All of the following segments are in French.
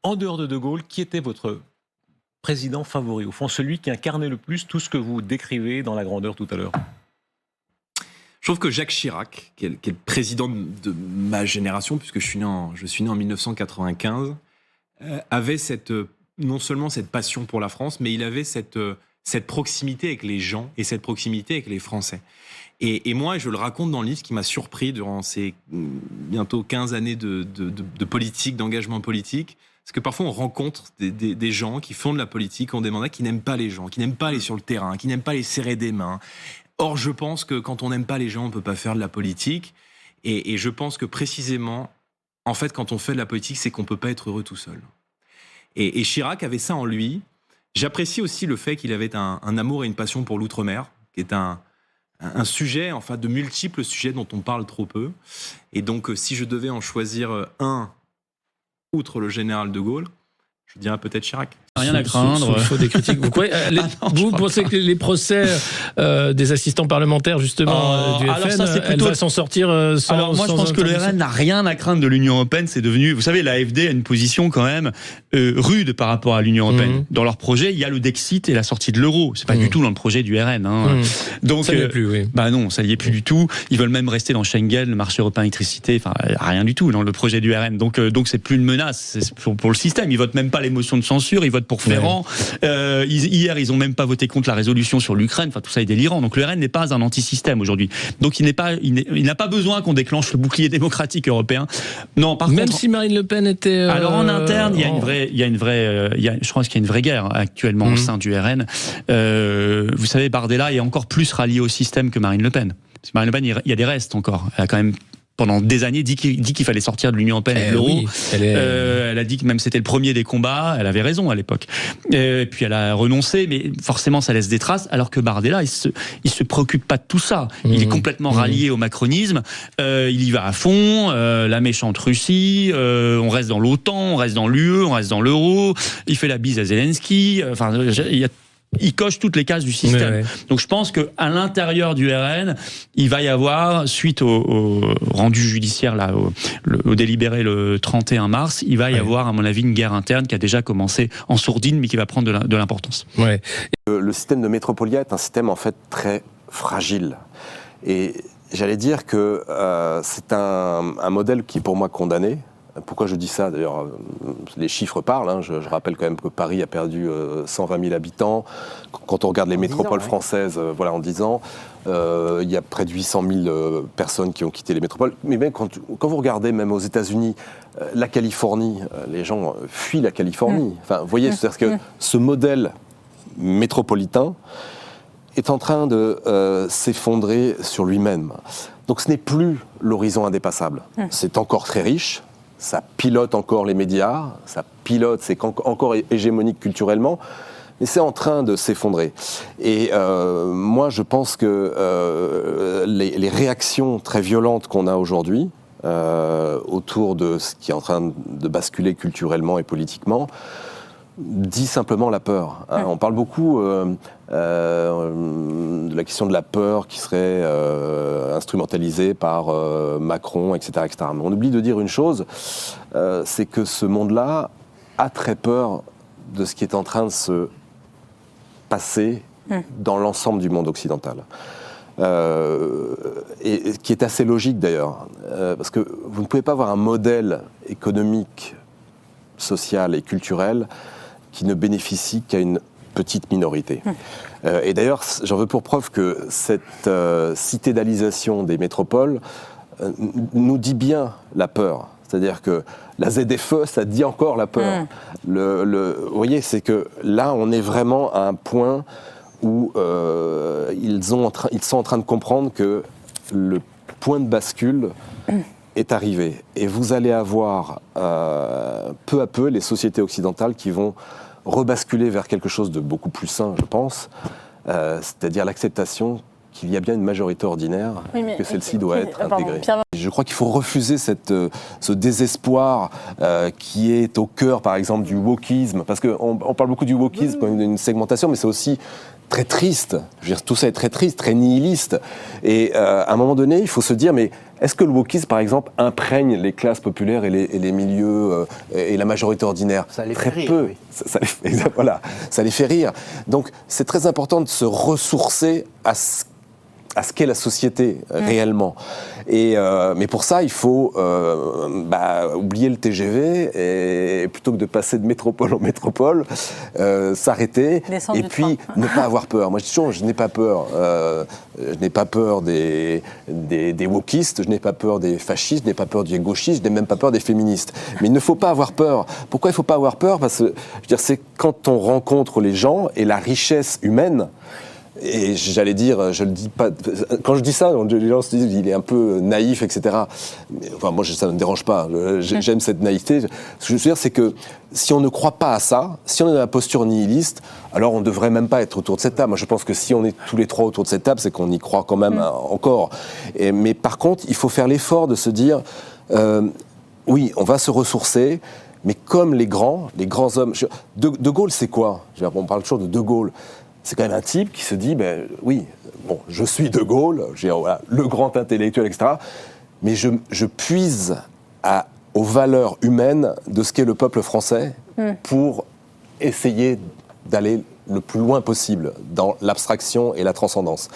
en dehors de Gaulle, qui était votre président favori, au fond, celui qui incarnait le plus tout ce que vous décrivez dans la grandeur tout à l'heure? Je trouve que Jacques Chirac, qui est le président de ma génération, puisque je suis né en 1995, avait non seulement cette passion pour la France, mais il avait cette proximité avec les gens et cette proximité avec les Français. Et moi, je le raconte dans le livre, ce qui m'a surpris durant ces bientôt 15 années de politique, d'engagement politique, c'est que parfois on rencontre des gens qui font de la politique, qui ont des mandats, qui n'aiment pas les gens, qui n'aiment pas aller sur le terrain, qui n'aiment pas les serrer des mains. Or, je pense que quand on n'aime pas les gens, on ne peut pas faire de la politique. Et je pense que précisément, en fait, quand on fait de la politique, c'est qu'on ne peut pas être heureux tout seul. Et Chirac avait ça en lui. J'apprécie aussi le fait qu'il avait un amour et une passion pour l'outre-mer, qui est un sujet, enfin de multiples sujets dont on parle trop peu. Et donc, si je devais en choisir un, outre le général de Gaulle, je dirais peut-être Chirac. Rien à craindre. Faut des critiques. Vous pensez que les procès des assistants parlementaires justement du FN, elle va s'en sortir sans... Alors moi je pense que le RN n'a rien à craindre de l'Union européenne. C'est devenu, vous savez, l'AfD a une position quand même rude par rapport à l'Union européenne. Dans leur projet, il y a le Dexit et la sortie de l'euro. C'est pas du tout dans le projet du RN. Donc ça n'y est plus, oui. Bah non, ça n'y est plus du tout. Ils veulent même rester dans Schengen, le marché européen électricité. Enfin, rien du tout dans le projet du RN. Donc c'est plus une menace. C'est pour le système. Ils votent même pas les motions de censure. Ils votent pour Ferrand. Hier, ils ont même pas voté contre la résolution sur l'Ukraine. Enfin, tout ça est délirant. Donc, le RN n'est pas un anti-système aujourd'hui. Donc, il n'a pas besoin qu'on déclenche le bouclier démocratique européen. Non, par même contre, si Marine Le Pen était. Alors, en interne, je pense qu'il y a une vraie guerre actuellement au sein du RN. Vous savez, Bardella est encore plus rallié au système que Marine Le Pen. Parce que Marine Le Pen, il y a des restes encore. Elle a quand même pendant des années dit qu'il fallait sortir de l'Union européenne et de l'euro. Oui, elle a dit que même c'était le premier des combats. Elle avait raison à l'époque. Et puis elle a renoncé, mais forcément ça laisse des traces. Alors que Bardella, il se préoccupe pas de tout ça. Il est complètement rallié au macronisme. Il y va à fond. La méchante Russie. On reste dans l'OTAN, on reste dans l'UE, on reste dans l'euro. Il fait la bise à Zelensky. Enfin, il coche toutes les cases du système. Ouais. Donc je pense qu'à l'intérieur du RN, il va y avoir, suite au rendu judiciaire, là, au délibéré le 31 mars, il va y avoir, à mon avis, une guerre interne qui a déjà commencé en sourdine, mais qui va prendre de l'importance. Ouais. Le système de Métropolia est un système en fait très fragile. Et j'allais dire que c'est un modèle qui est pour moi condamné. Pourquoi je dis ça? D'ailleurs, les chiffres parlent. Hein. Je rappelle quand même que Paris a perdu 120 000 habitants. Quand on regarde les métropoles françaises, voilà, en 10 ans, il y a près de 800 000 personnes qui ont quitté les métropoles. Mais même quand vous regardez, même aux États-Unis, la Californie, les gens fuient la Californie. Enfin, vous voyez, c'est-à-dire que ce modèle métropolitain est en train de s'effondrer sur lui-même. Donc ce n'est plus l'horizon indépassable. C'est encore très riche. Ça pilote encore les médias, c'est encore hégémonique culturellement, mais c'est en train de s'effondrer. Et moi, je pense que les réactions très violentes qu'on a aujourd'hui autour de ce qui est en train de basculer culturellement et politiquement dit simplement la peur. Hein. On parle beaucoup de la question de la peur qui serait instrumentalisée par Macron, etc., etc. Mais on oublie de dire une chose, c'est que ce monde-là a très peur de ce qui est en train de se passer dans l'ensemble du monde occidental. Et qui est assez logique d'ailleurs, parce que vous ne pouvez pas avoir un modèle économique, social et culturel qui ne bénéficie qu'à une petite minorité. Et d'ailleurs, j'en veux pour preuve que cette citadalisation des métropoles nous dit bien la peur. C'est-à-dire que la ZFE, ça dit encore la peur. Vous voyez, c'est que là, on est vraiment à un point où ils sont en train de comprendre que le point de bascule est arrivé. Et vous allez avoir peu à peu les sociétés occidentales qui vont rebasculer vers quelque chose de beaucoup plus sain, je pense, c'est-à-dire l'acceptation qu'il y a bien une majorité ordinaire, que celle-ci doit être intégrée. Je crois qu'il faut refuser ce désespoir qui est au cœur, par exemple, du wokisme, parce qu'on parle beaucoup du wokisme comme d'une segmentation, mais c'est aussi très triste. Je veux dire, tout ça est très triste, très nihiliste. Et à un moment donné, il faut se dire, mais est-ce que le wokisme, par exemple, imprègne les classes populaires et les milieux et la majorité ordinaire? Ça les très fait rire, peu. oui. Voilà, ça les fait rire. Donc, c'est très important de se ressourcer à ce qu'est la société réellement. Mais pour ça, il faut oublier le TGV et plutôt que de passer de métropole en métropole, s'arrêter et puis ne pas avoir peur. Moi, je dis toujours, je n'ai pas peur. Je n'ai pas peur des wokistes, je n'ai pas peur des fascistes, je n'ai pas peur des gauchistes, je n'ai même pas peur des féministes. Mais il ne faut pas avoir peur. Pourquoi il ne faut pas avoir peur? Parce que, je veux dire, c'est quand on rencontre les gens et la richesse humaine. Et j'allais dire, je le dis pas. Quand je dis ça, les gens se disent il est un peu naïf, etc. Mais, enfin, moi, ça ne me dérange pas. J'aime cette naïveté. Ce que je veux dire, c'est que si on ne croit pas à ça, si on est dans la posture nihiliste, alors on ne devrait même pas être autour de cette table. Moi, je pense que si on est tous les trois autour de cette table, c'est qu'on y croit quand même encore. Mais par contre, il faut faire l'effort de se dire, oui, on va se ressourcer. Mais comme les grands hommes. De Gaulle, c'est quoi? On parle toujours de Gaulle. C'est quand même un type qui se dit, oui, bon, je suis De Gaulle, voilà, le grand intellectuel, etc. Mais je puise aux valeurs humaines de ce qu'est le peuple français pour essayer d'aller le plus loin possible dans l'abstraction et la transcendance.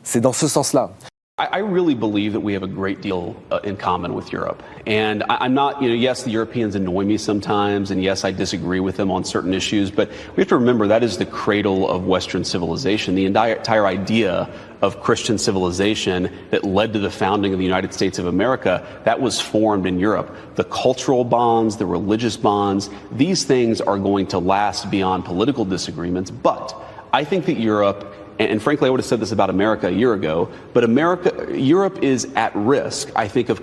C'est dans ce sens-là. I really believe that we have a great deal in common with Europe. And I'm not, yes, the Europeans annoy me sometimes, and yes, I disagree with them on certain issues, but we have to remember that is the cradle of Western civilization. The entire idea of Christian civilization that led to the founding of the United States of America, that was formed in Europe. The cultural bonds, the religious bonds, these things are going to last beyond political disagreements, but I think that Europe, and frankly, I would have said this about America a year ago, but Europe is at risk, I think, of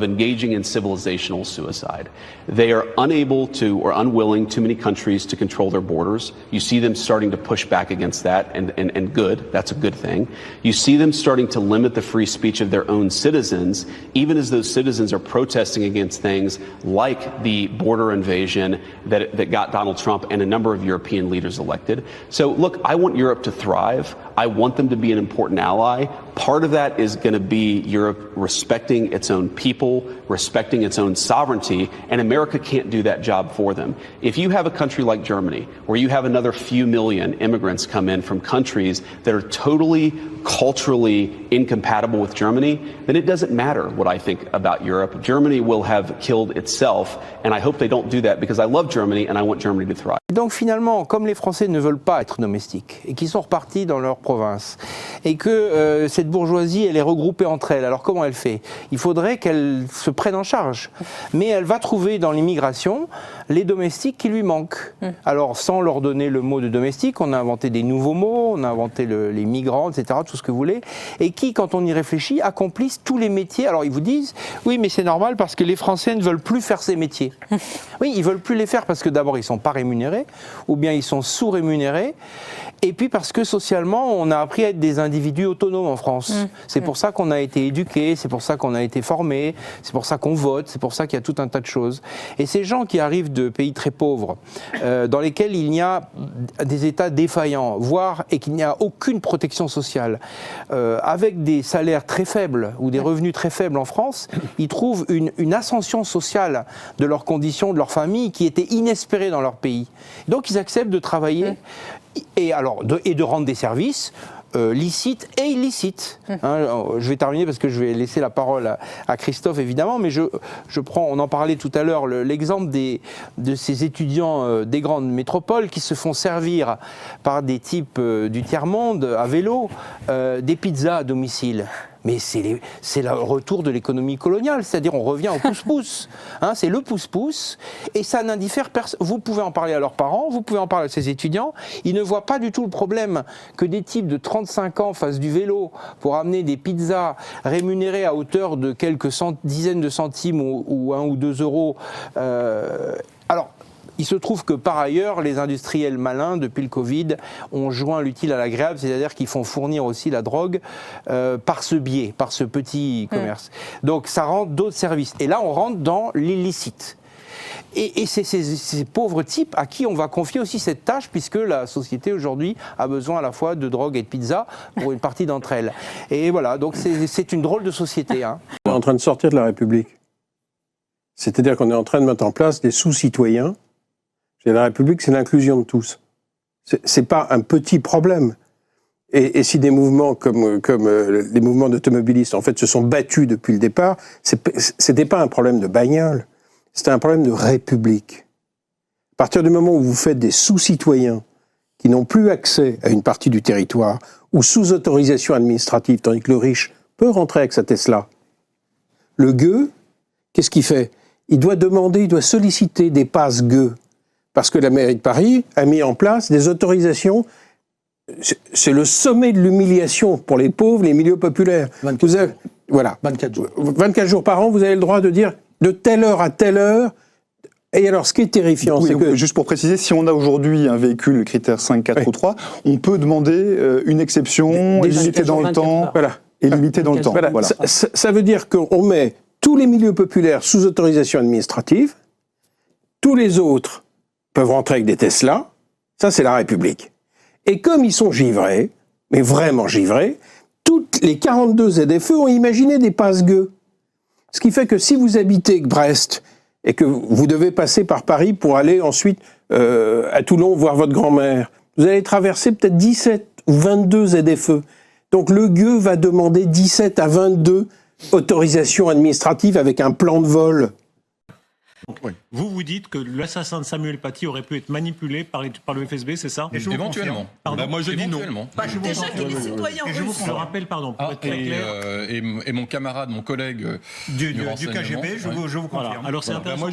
engaging in civilizational suicide. They are unable to, or unwilling, too many countries to control their borders. You see them starting to push back against that, and good, that's a good thing. You see them starting to limit the free speech of their own citizens, even as those citizens are protesting against things like the border invasion that got Donald Trump and a number of European leaders elected. So look, I want Europe to thrive. I want them to be an important ally. Part of that is going to be Europe respecting its own people, respecting its own sovereignty, and America can't do that job for them. If you have a country like Germany, where you have another few million immigrants come in from countries that are totally culturally incompatible with Germany, then it doesn't matter what I think about Europe. Germany will have killed itself, and I hope they don't do that because I love Germany and I want Germany to thrive. Donc finalement, comme les Français ne veulent pas être domestiques et qu'ils sont repartis dans leur province et que cette bourgeoisie, elle est regroupée entre elles, alors comment elle fait? Il faudrait qu'elle se prenne en charge. Mais elle va trouver dans l'immigration les domestiques qui lui manquent. Alors sans leur donner le mot de domestique, on a inventé des nouveaux mots, on a inventé les migrants, etc., tout ce que vous voulez, et qui, quand on y réfléchit, accomplissent tous les métiers. Alors ils vous disent, oui mais c'est normal parce que les Français ne veulent plus faire ces métiers. Oui, ils veulent plus les faire parce que d'abord ils ne sont pas rémunérés, ou bien ils sont sous-rémunérés, et puis parce que socialement, on a appris à être des individus autonomes en France. C'est pour ça qu'on a été éduqués, c'est pour ça qu'on a été formés, c'est pour ça qu'on vote, c'est pour ça qu'il y a tout un tas de choses. Et ces gens qui arrivent de pays très pauvres, dans lesquels il y a des États défaillants, voire et qu'il n'y a aucune protection sociale, avec des salaires très faibles ou des revenus très faibles en France, ils trouvent une ascension sociale de leurs conditions, de leur famille, qui était inespérée dans leur pays. Donc ils acceptent de travailler et de rendre des services licites et illicites. Je vais terminer parce que je vais laisser la parole à Christophe évidemment, mais je prends, on en parlait tout à l'heure, l'exemple de ces étudiants des grandes métropoles qui se font servir par des types du tiers-monde à vélo des pizzas à domicile. Mais c'est le retour de l'économie coloniale, c'est-à-dire on revient au pouce-pouce. C'est le pouce-pouce, et ça n'indiffère personne. Vous pouvez en parler à leurs parents, vous pouvez en parler à ces étudiants, ils ne voient pas du tout le problème que des types de 35 ans fassent du vélo pour amener des pizzas rémunérées à hauteur de quelques dizaines de centimes ou 1 ou 2 euros. Alors, il se trouve que par ailleurs, les industriels malins, depuis le Covid, ont joint l'utile à l'agréable, c'est-à-dire qu'ils font fournir aussi la drogue par ce biais, par ce petit commerce. Donc ça rend d'autres services. Et là, on rentre dans l'illicite. Et c'est ces pauvres types à qui on va confier aussi cette tâche, puisque la société aujourd'hui a besoin à la fois de drogue et de pizza pour une partie d'entre elles. Et voilà, donc c'est une drôle de société. Hein. On est en train de sortir de la République. C'est-à-dire qu'on est en train de mettre en place des sous-citoyens. La République, c'est l'inclusion de tous. C'est pas un petit problème. Et si des mouvements comme les mouvements d'automobilistes, en fait, se sont battus depuis le départ, c'était pas un problème de bagnole. C'était un problème de République. À partir du moment où vous faites des sous-citoyens qui n'ont plus accès à une partie du territoire ou sous autorisation administrative, tandis que le riche peut rentrer avec sa Tesla, le gueux, qu'est-ce qu'il fait? Il doit solliciter des passes gueux. Parce que la mairie de Paris a mis en place des autorisations. C'est le sommet de l'humiliation pour les pauvres, les milieux populaires. 24 jours. 24 jours par an, vous avez le droit de dire de telle heure à telle heure. Et alors, ce qui est terrifiant, oui, c'est que... Juste pour préciser, si on a aujourd'hui un véhicule critère 5, 4 ou 3, on peut demander une exception limitée dans le temps. Voilà. Et limitée dans le temps. Voilà. Ça veut dire qu'on met tous les milieux populaires sous autorisation administrative, tous les autres peuvent rentrer avec des Tesla, ça c'est la République. Et comme ils sont givrés, mais vraiment givrés, toutes les 42 ZFE ont imaginé des passes gueux. Ce qui fait que si vous habitez Brest et que vous devez passer par Paris pour aller ensuite à Toulon voir votre grand-mère, vous allez traverser peut-être 17 ou 22 ZFE. Donc le gueux va demander 17 à 22 autorisations administratives avec un plan de vol. Donc, vous dites que l'assassin de Samuel Paty aurait pu être manipulé par le FSB, c'est ça? Éventuellement. Moi je dis non. Déjà qu'il est citoyen russe. Je rappelle, pardon, pour être très clair. Et mon camarade, mon collègue du KGB, je vous confirme. Voilà. Alors c'est intéressant.